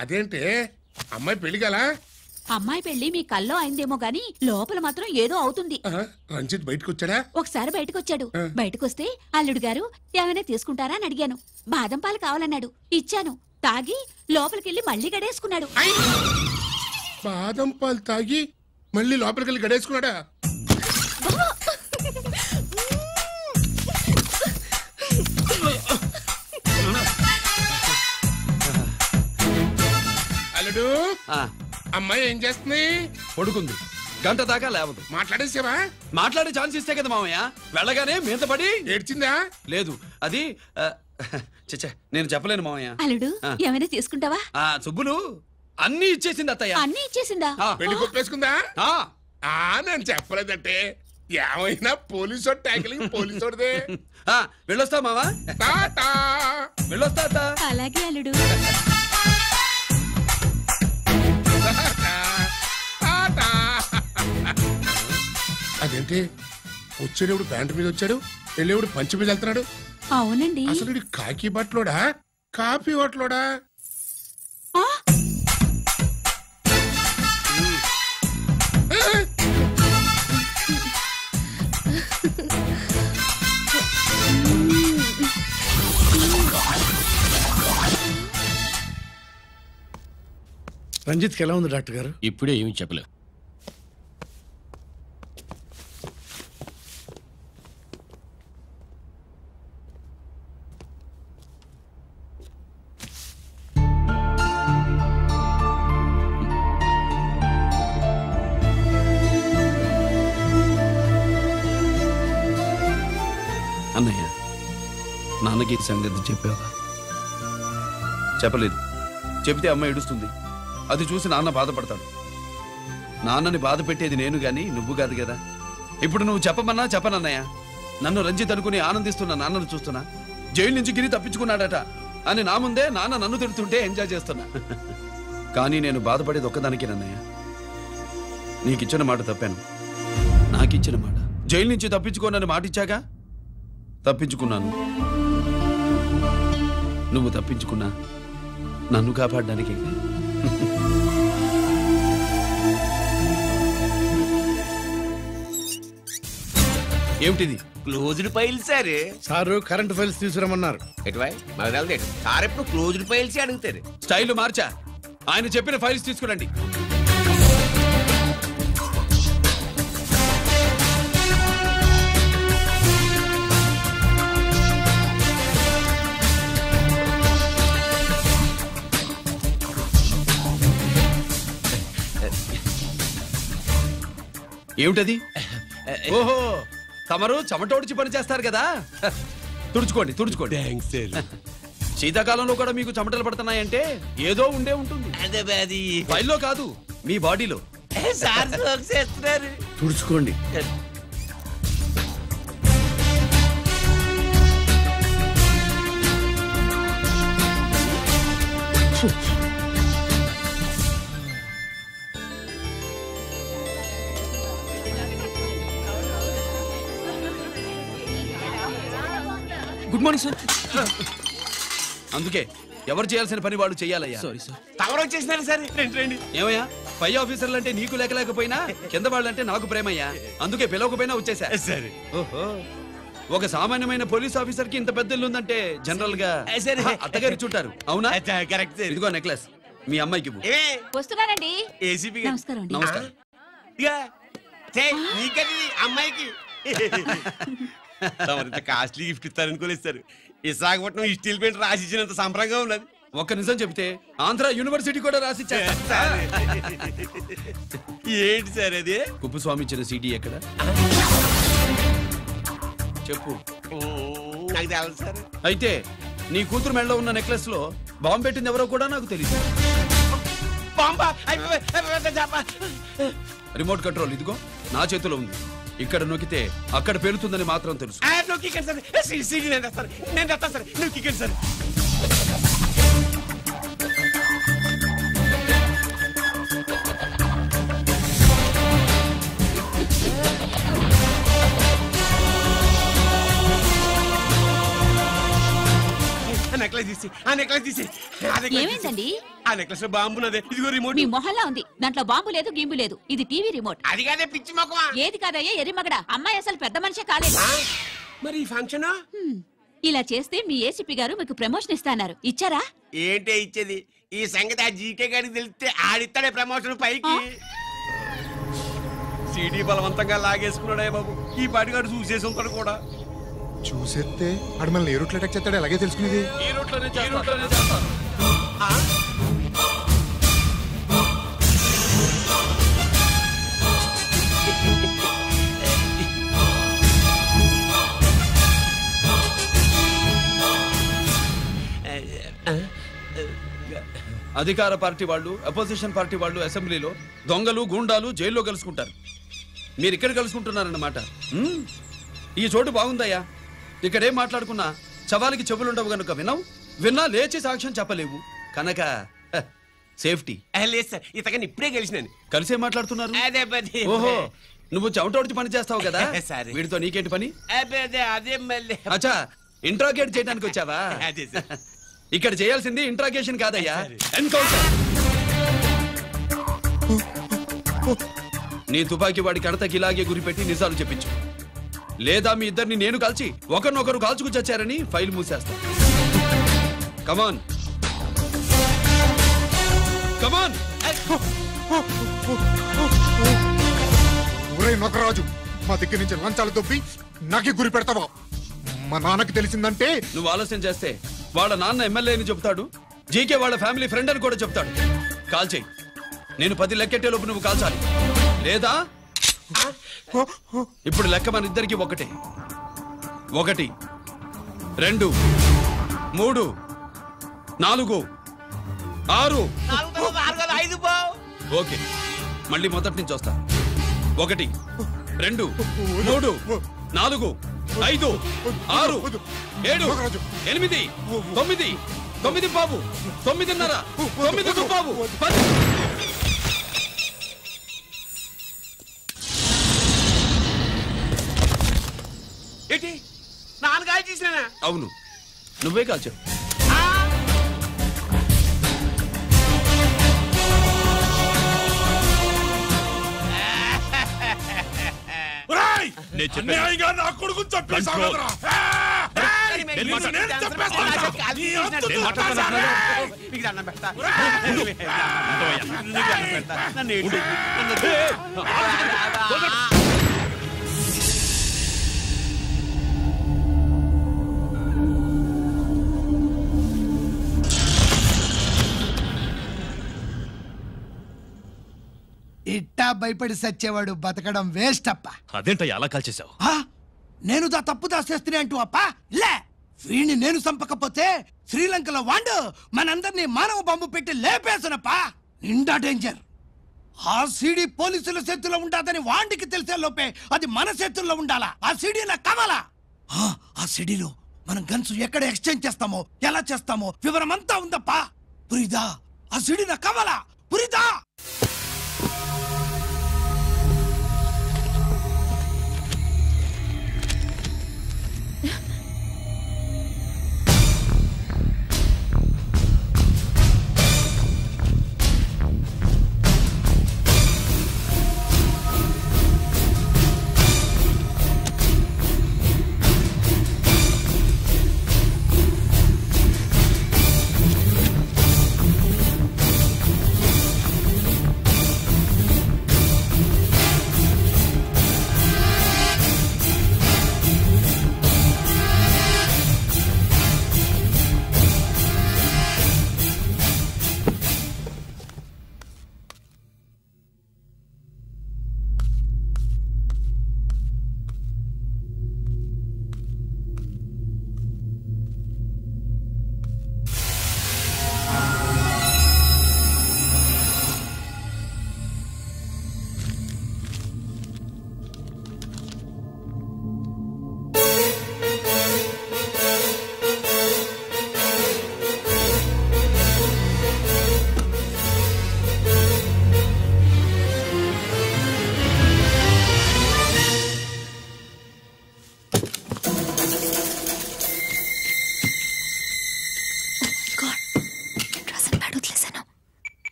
అదేంటే అమ్మాయి పెళ్లి గలా? అమ్మాయి పెళ్లి మీ కల్లో అయిందేమో గాని లోపల మాత్రం ఏదో అవుతుంది. రంజిత్ బయటకు వచ్చాడా? ఒకసారి బయటకొచ్చాడు. బయటకొస్తే అల్లుడు గారు ఏమైనా తీసుకుంటారా అని అడిగాను. బాదం పాలు కావాలన్నాడు. ఇచ్చాను. తాగి లోపలికెళ్ళి మళ్ళీ గడేసుకున్నాడు. బాదం పాలు తాగి మళ్ళీ లోపలికెళ్ళి గడేసుకున్నాడా? అల్లుడు, అమ్మాయి ఏం చేస్తుంది? పడుకుంది. గంట దాకా లేవదు. మాట్లాడేసావా? మాట్లాడే ఛాన్స్ ఇస్తే కదా మామయ్య. వెళ్ళగానే మీద పడి ఏడ్చిందా? లేదు, అది చచ్చా నేను చెప్పలేను మామయ్య. అల్లుడు ఏమైనా తీసుకుంటావా? సుబ్బులు అన్ని ఇచ్చేసింది అత్తయ్య. అన్ని ఇచ్చేసిందా? పెళ్లి కొప్పేసుకుందా? నేను చెప్పలేదంటే ఏమైనా పోలీసు ట్యాకిలింగ్ పోలీసుదే. వెళ్ళొస్తా మావా. వెళ్ళొస్తా అత్త. అలాగే అల్లుడు. అదేంటి వచ్చేటప్పుడు ప్యాంటు మీద వచ్చాడు, వెళ్ళేప్పుడు పంచి మీద వెళ్తున్నాడు? అవునండి. అసలు కాకి బట్టలోడా కాఫీ హోటలోడా? రంజిత్కి ఎలా ఉంది డాక్టర్ గారు? ఇప్పుడే ఏమి చెప్పలేదు. అన్నయ్య, నాన్నకి సంగతి చెప్పావా? చెప్పలేదు. చెబితే అమ్మ ఏడుస్తుంది. అది చూసి నాన్న బాధపడతాడు. నాన్నని బాధ పెట్టేది నేను గాని నువ్వు కాదు కదా. ఇప్పుడు నువ్వు చెప్పమన్నా చెప్పనన్నయ్య. నన్ను రంజిత్ అనుకుని ఆనందిస్తున్న నాన్నను చూస్తున్నా. జైలు నుంచి గిరి తప్పించుకున్నాడట అని నా ముందే నాన్న నన్ను తిడుతుంటే ఎంజాయ్ చేస్తున్నా. కానీ నేను బాధపడేది ఒక్కదానికేనన్నయ్య. నీకిచ్చిన మాట తప్పాను. నాకిచ్చిన మాట. జైలు నుంచి తప్పించుకోనని మాట ఇచ్చాగా తప్పించుకున్నాను. నువ్వు తప్పించుకున్నా నన్ను కాపాడడానికి. ఏమిటిది? Closed files sir. Sir current files తీసుకురమ్మన్నారు. సార్ ఎప్పుడు క్లోజ్డ్ ఫైల్స్ అడుగుతారు. స్టైల్ మార్చా. ఆయన చెప్పిన ఫైల్స్ తీసుకురండి. ఏమిటది? ఓహో, తమరు చెమటోడిచి పని చేస్తారు కదా. తుడుచుకోండి తుడుచుకోండి. శీతాకాలంలో కూడా మీకు చెమటలు పడుతున్నాయంటే ఏదో ఉండే ఉంటుంది. ఫైల్లో కాదు, మీ బాడీలో. తుడుచుకోండి. Good morning sir. అందుకే ఎవరు చేయాల్సిన పని వాళ్ళు చెయ్యాలయ్యా. Sorry sir. తమరు వచ్చేసినారు సార్. రండి. ఏమయ్యా, పై ఆఫీసర్లు అంటే నీకు లేకపోయినా కింద వాళ్ళంటే నాకు ప్రేమయ్యా. అందుకే పిలవకపోయినా వచ్చేసా. సరే. ఓహో, ఒక సామాన్యమైన పోలీస్ ఆఫీసర్ కి ఇంత పెద్ద ఇల్లు ఉందంటే జనరల్ గా అత్తగారు చుట్టారు. అవునా? కరెక్ట్. ఇదిగో నెక్లెస్ మీ అమ్మాయికి. వస్తున్నానండి. ఏసీపీ నమస్కారం. నమస్కారం. అమ్మాయికి కాస్ట్లీ గిఫ్ట్ ఇస్తారనుకోలేదు సార్. విశాఖపట్నం స్టీల్ పెయింట్ రాసిచ్చినంత సంబరంగా ఉన్నది. ఒక్క నిజం చెప్తే ఆంధ్ర యూనివర్సిటీ కూడా రాసిచ్చా. ఏంటి సార్ అది? కుప్పస్వామి ఇచ్చిన సిటీ ఎక్కడ చెప్పు. నాకు తెలియదు సార్. అయితే నీ కూతురు మెడలో ఉన్న నెక్లెస్ లో బాంబు పెట్టింది ఎవరో కూడా నాకు తెలియదు. రిమోట్ కంట్రోల్ ఇదిగో నా చేతిలో ఉంది. ఇక్కడ నొక్కితే అక్కడ పేలుతుందని మాత్రం తెలుసు. నెక్లెస్ తీసి ఆ నెక్లెస్ తీసి ఏమైందండి? ఆ నెక్లెస్ లో బాంబున్నదే. ఇదిగో రిమోట్. మీ మొహల్లా ఉంది. దాంట్లో బాంబు లేదు, గింబు లేదు. ఇది టీవీ రిమోట్. అది కాదే పిచ్చి మొక్కవా. ఏది కాదయ్యా ఎరిమగడ. అమ్మాయి అసలు పెద్ద మనిషే కాలేదు. మరి ఈ ఫంక్షన్ ఇలా చేస్తే మీ ఏసీపీ గారు మీకు ప్రమోషన్ ఇస్తాన్నారు. ఇచ్చారా? ఏంటే ఇచ్చేది? ఈ సంగతి ఆ జీకే గారికి తెలిస్తే ఆడిస్తాడే ప్రమోషన్ పైకి. సిటీ బలవంతంగా లాగేసుకున్నాడే బాబు. ఈ పాటిగాడు చూసేసి ఉంటాడు కూడా. చూసేస్తే ఆడు మనల్ని ఏ రూట్లో అటాక్ చేస్తాడు అలాగే తెలుసుకునేది. ఈ రూట్లోనే చేస్తాను. అధికార పార్టీ వాళ్ళు, అపోజిషన్ పార్టీ వాళ్ళు అసెంబ్లీలో, దొంగలు గూండాలు జైల్లో కలుసుకుంటారు. మీరు ఇక్కడ కలుసుకుంటున్నారన్నమాట. ఈ చోటు బాగుందయ్యా. ఇక్కడేం మాట్లాడుకున్నా శవాలకి చెవులుండవు గనుక విన్నా లేచి సాక్ష్యం చెప్పలేవు కనుక సేఫ్టీ. లేదు సార్, ఇతగాని ఇప్పుడే కలిసినాను. కలిసే మాట్లాడుతున్నారు. అదే ఓహో, నువ్వు చెమటోడిచి పని చేస్తావు కదా. సరే. వీడితో నీకేంటి పని? అదే మళ్ళీ. అచ్చా, ఇంట్రాగేట్ చేయడానికి వచ్చావా? అదే సార్. ఇక్కడ చేయాల్సింది ఇంట్రాగేషన్ కాదయ్యా, ఎన్కౌంటర్. నీ తుపాకీ వాడి కడతకి ఇలాగే గురిపెట్టి నిజాలు చెప్పించు. లేదా మీ ఇద్దరిని నేను కాల్చి ఒకరినొకరు కాల్చుకు చచ్చారని ఫైల్ మూసేస్తా. కమాన్ కమాన్. ఊరే నొకరాజు, మా దగ్గర నుంచి లంచాలు దొబ్బి నాకే గురి పెడతావా? మా నాన్నకి తెలిసిందంటే నువ్వు ఆలస్యం చేస్తే వాళ్ళ నాన్న ఎమ్మెల్యే అని చెప్తాడు, జీకే వాళ్ళ ఫ్యామిలీ ఫ్రెండ్ అని కూడా చెప్తాడు. కాల్ చేయి. నేను 10 లెక్కెట్టే లోపు నువ్వు కాల్చాలి. లేదా ఇప్పుడు లెక్క మన ఇద్దరికి ఒకటే. 1 2 3 4 6. ఓకే, మళ్ళీ మొదటి నుంచి వస్తా. 1 2 3 4 5 6 7 8 9 9 బాబు 9:30 9 బాబు 10. ఏంటి నాన్నగారు చేసినా? అవును, నువ్వే కాల్చావు. నా కొడుకు చంపేసావురా. ఇట్టా భయపడి సచ్చేవాడు బతకడం వేస్ట్ అప్ప. అదేంటయ్యా అలా కాల్చేశావు? నేను తప్పు దాచేస్తున్నా అంటూ అప్ప లే. వీణ్ణి నేను చంపకపోతే శ్రీలంకలో వాండు మనందరినీ మానవ బాంబు పెట్టి లేపేసనప్పా. నిండా డేంజర్. ఆ సీడీ పోలీసుల చేతుల్లో ఉండాదని వాండికి తెలిసే లోపే అది మన చేతుల్లో ఉండాలా. ఆ సీడీ నా కావాలా. ఆ సీడీలో మనం గన్స్ ఎక్కడ ఎక్స్చేంజ్ చేస్తామో, ఎలా చేస్తామో వివరం అంతా ఉందప్పా. పురిదా, ఆ సీడీ నా కావాలా. పురిదా.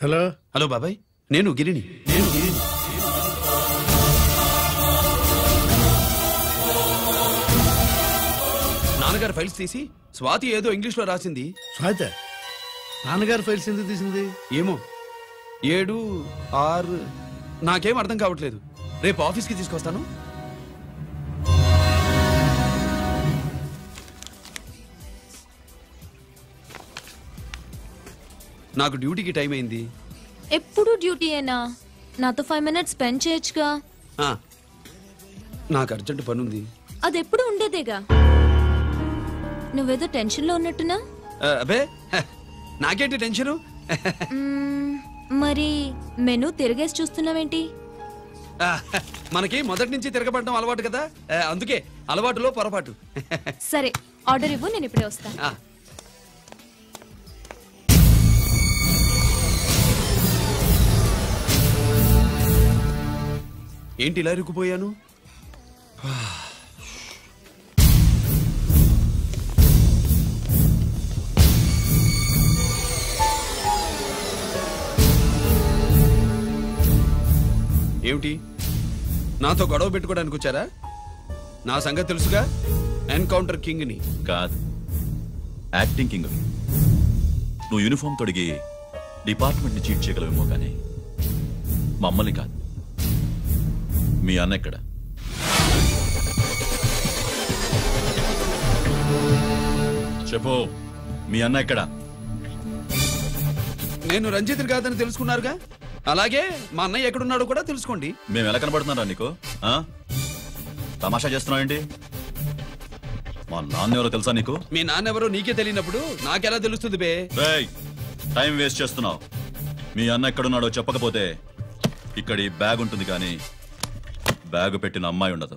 హలో హలో బాబాయ్, నేను గిరిని. నాన్నగారు ఫైల్స్ తీసి స్వాతి ఏదో ఇంగ్లీష్ లో రాసింది. స్వాత నాన్నగారు ఫైల్స్ ఎందుకు తీసింది? ఏమో 7, 6 నాకేం అర్థం కావట్లేదు. రేపు ఆఫీస్కి తీసుకొస్తాను. నాకు డ్యూటీకి టైం అయింది. ఎప్పుడు డ్యూటీ అయినా నాతో 5 minutes స్పెండ్ చేయొచ్చుగా. నాకు అర్జెంట్ పనుంది. అది ఎప్పుడు ఉండేదేగా. నువ్వేదో టెన్షన్ లో ఉన్నట్టున్నా. అబే నాకేంటి టెన్షను? మరి మెనూ తిరిగేసి చూస్తున్నావేంటి? మనకి మొదటి నుంచి తిరగబడడం అలవాటు కదా, అందుకే అలవాటులో పొరపాటు. సరే ఆర్డర్ ఇవ్వు, నేను ఇప్పుడే వస్తాను. ఏంటి ఇలా ఇరుక్కుపోయాను? ఏమిటి, నాతో గొడవ పెట్టుకోవడానికి వచ్చారా? నా సంగతి తెలుసుగా, ఎన్కౌంటర్ కింగ్ ని. కాదు, యాక్టింగ్ కింగ్. నువ్వు యూనిఫామ్ తొడిగి డిపార్ట్మెంట్ ని చీట్ చేయగలవేమో కానీ మమ్మల్ని కాదు. మీ అన్న ఎక్కడ? చెప్పు, మీ అన్న ఎక్కడ? నేను రంజిత్ కాదని తెలుసుకున్నారుగా, అలాగే మా అన్నయ్య ఎక్కడున్నాడో కూడా తెలుసుకోండి. మేము ఎలా కనబడుతున్నారా నీకు? తమాషా చేస్తున్నావు ఏంటి? మా నాన్న ఎవరో తెలుసా నీకు? మీ నాన్న ఎవరో నీకే తెలియనప్పుడు నాకెలా తెలుస్తుంది బే? టైం వేస్ట్ చేస్తున్నావు. మీ అన్న ఎక్కడున్నాడో చెప్పకపోతే ఇక్కడ ఈ బ్యాగ్ ఉంటుంది కానీ బ్యాగ్ పెట్టిన అమ్మాయి ఉండదు.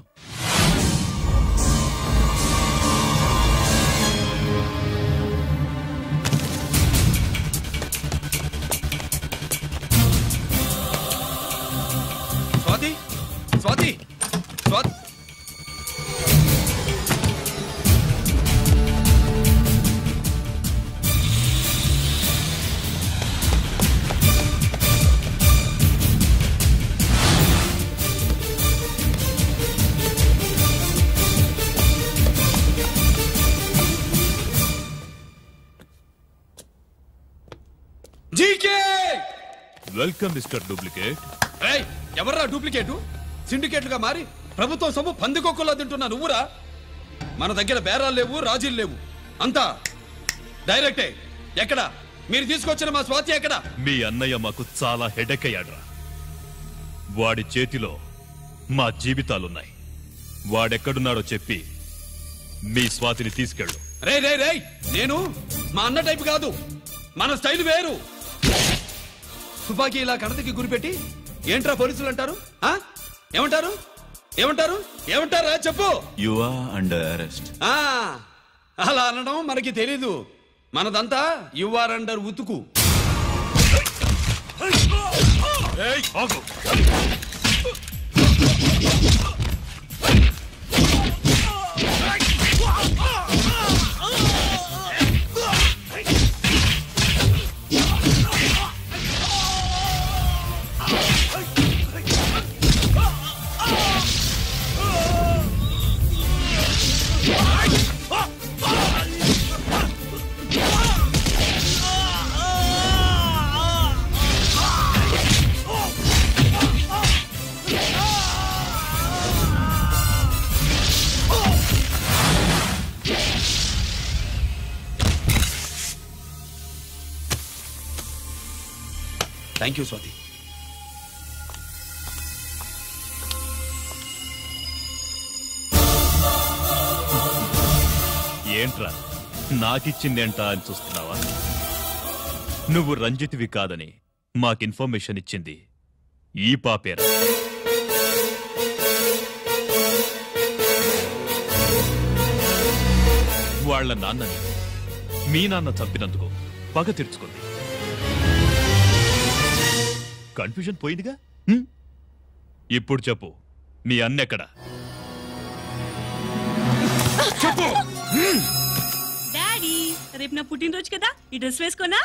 Swathi, Swathi, Swathi. Welcome mister duplicate. ఎవర్రా డూప్లికేటు? సిండికేట్లుగా మారి ప్రభుత్వం సొమ్ము పందికొక్కలా తింటున్నా నువ్వురా? మన దగ్గర బేరాలు లేవు, రాజీలు లేవు, అంతా డైరెక్టే. ఎక్కడ మీరు తీసుకొచ్చిన మా స్వాతి ఎక్కడ? మీ అన్నయ్య మాకు చాలా హెడెక్ అయ్యాడ్రా. వాడి చేతిలో మా జీవితాలున్నాయి. వాడెక్కడున్నాడో చెప్పి మీ స్వాతిని తీసుకెళ్ళు. రే రే రే, నేను మా అన్న టైపు కాదు, మన స్టైల్ వేరు. తుపాకీ ఇలా కణతకి గురిపెట్టి ఏంట్రా పోలీసులు అంటారు? ఏమంటారు? ఏమంటారు? ఏమంటారా చెప్పు. You are under arrest. అలా అనడం మనకి తెలీదు. మనదంతా యు ఆర్ అండర్ ఉతుకు. Thank you Swathi. ఏంట్రా నాకిచ్చిందేంటా అని చూస్తున్నావా? నువ్వు రంజిత్వి కాదని మాకు ఇన్ఫర్మేషన్ ఇచ్చింది ఈ పాపేరా. వాళ్ల నాన్నని మీ నాన్న చంపినందుకు పగ తీర్చుకుంది. కన్ఫ్యూజన్ పోయిందిగా. ఇప్పుడు చెప్పు, మీ అన్నెక్కడ? చెప్పు. డాడీ, రేపు నా పుట్టినరోజు కదా, ఈ డ్రెస్ వేసుకోనా?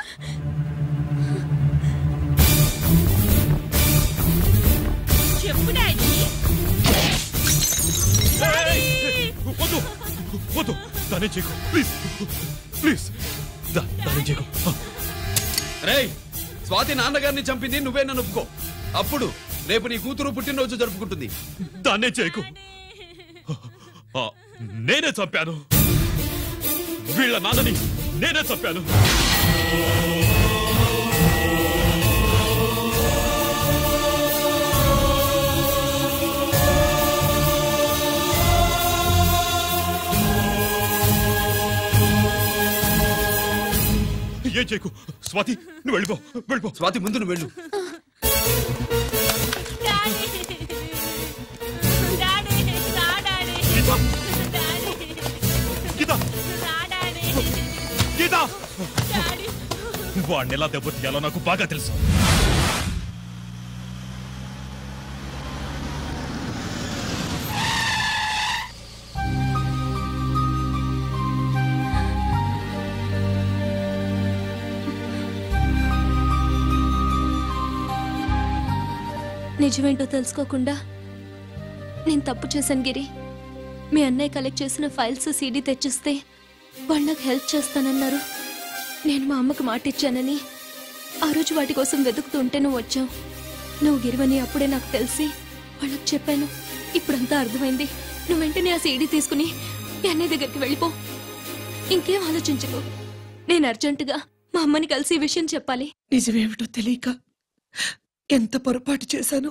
చెప్పు డాడీ. వద్దు వద్దు దానే చేయకు ప్లీజ్ ప్లీజ్ దానే చేయకు. రేయ్, స్వాతి నాన్నగారిని చంపింది నువ్వే నన్ను ఒప్పుకో. అప్పుడు రేపు నీ కూతురు పుట్టినరోజు జరుపుకుంటుంది. దాన్నే చేయకు. నేనే చంపాను, వీళ్ళ నాన్నని నేనే చంపాను. ఏం చేయకు స్వాతి, నువ్వు వెళ్ళిపో వెళ్ళిపో. స్వాతి ముందు నువ్వు వెళ్ళు. వాడిని ఎలా దెబ్బతీయాలో నాకు బాగా తెలుసు. నిజమేంటో తెలుసుకోకుండా నేను తప్పు చేశాను గిరి. మీ అన్నయ్య కలెక్ట్ చేసిన ఫైల్స్ సీడీ తెచ్చిస్తే వాళ్ళు నాకు హెల్ప్ చేస్తానన్నారు. నేను మా అమ్మకు మాట ఇచ్చానని ఆ రోజు వాటి కోసం వెతుకుతుంటే నువ్వు వచ్చావు. నువ్వు గిరివని అప్పుడే నాకు తెలిసి వాళ్ళకి చెప్పాను. ఇప్పుడంతా అర్థమైంది. నువ్వు వెంటనే ఆ సీడీ తీసుకుని మీ అన్నయ్య దగ్గరికి వెళ్ళిపో. ఇంకేం ఆలోచించుకో. నేను అర్జెంటుగా మా అమ్మని కలిసి ఈ విషయం చెప్పాలి. నిజమేమిటో తెలియక ఎంత పొరపాటు చేశాను.